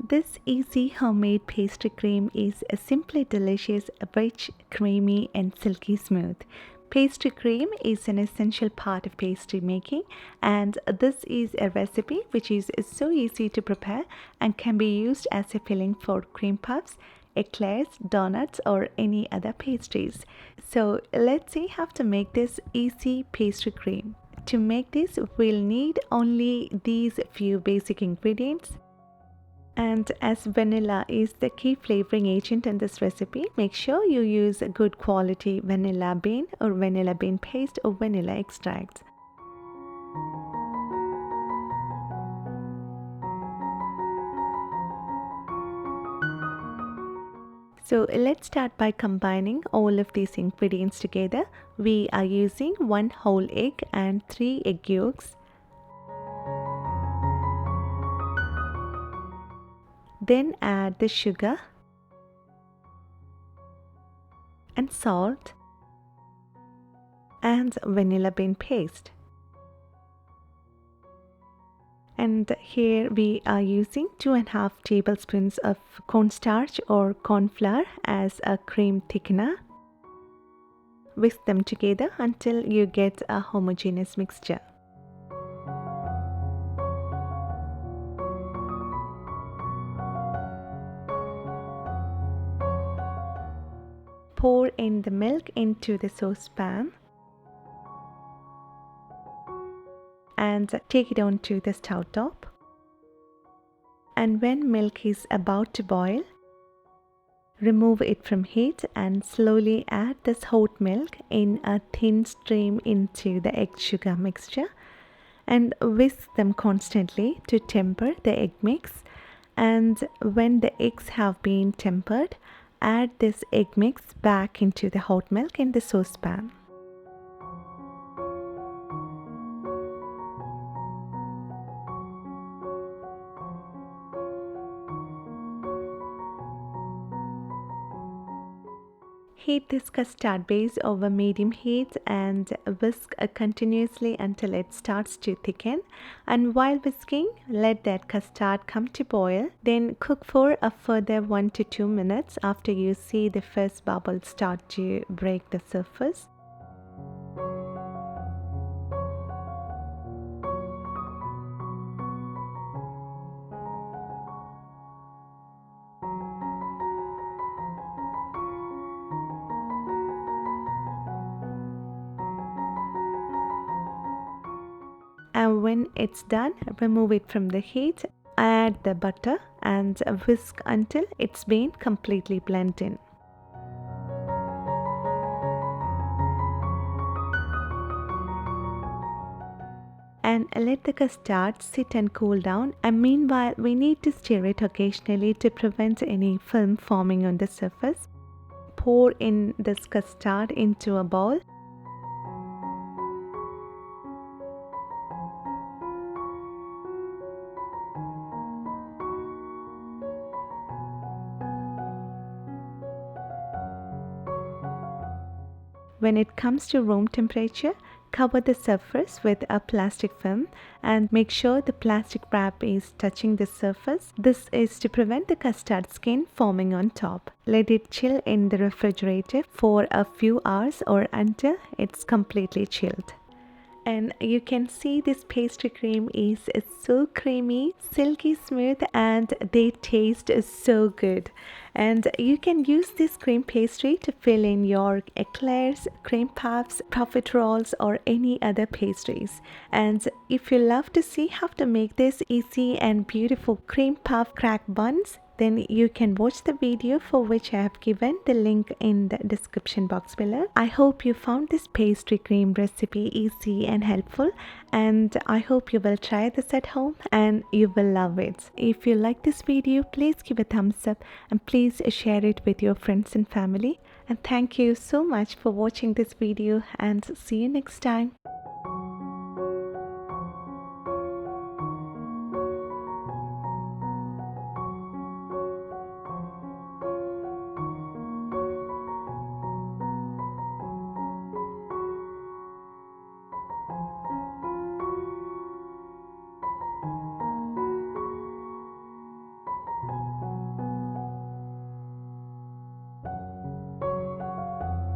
This easy homemade pastry cream is simply delicious, rich, creamy and silky smooth. Pastry cream is an essential part of pastry making, and this is a recipe which is so easy to prepare and can be used as a filling for cream puffs, eclairs, donuts or any other pastries. So let's see how to make this easy pastry cream. To make this, we'll need only these few basic ingredients. And as vanilla is the key flavoring agent in this recipe, make sure you use a good quality vanilla bean or vanilla bean paste or vanilla extracts. So let's start by combining all of these ingredients together. We are using 1 whole egg and 3 egg yolks. Then add the sugar and salt and vanilla bean paste. And here we are using 2.5 tablespoons of cornstarch or corn flour as a cream thickener. Whisk them together until you get a homogeneous mixture. Pour in the milk into the saucepan and take it onto the stove top. And when milk is about to boil, remove it from heat and slowly add this hot milk in a thin stream into the egg sugar mixture and whisk them constantly to temper the egg mix. And when the eggs have been tempered, add this egg mix back into the hot milk in the saucepan. Heat this custard base over medium heat and whisk continuously until it starts to thicken. And while whisking, let that custard come to boil. Then cook for a further 1 to 2 minutes after you see the first bubble start to break the surface. And when it's done, remove it from the heat, add the butter and whisk until it's been completely blended in. And let the custard sit and cool down, and meanwhile we need to stir it occasionally to prevent any film forming on the surface. Pour in this custard into a bowl. When it comes to room temperature, cover the surface with a plastic film and make sure the plastic wrap is touching the surface. This is to prevent the custard skin forming on top. Let it chill in the refrigerator for a few hours or until it's completely chilled. And you can see this pastry cream is so creamy, silky smooth, and they taste so good. And you can use this cream pastry to fill in your eclairs, cream puffs, profiteroles or any other pastries. And if you love to see how to make this easy and beautiful cream puff crack buns, then you can watch the video for which I have given the link in the description box below. I hope you found this pastry cream recipe easy and helpful, and I hope you will try this at home and you will love it. If you like this video, please give a thumbs up and please share it with your friends and family. And thank you so much for watching this video, and see you next time.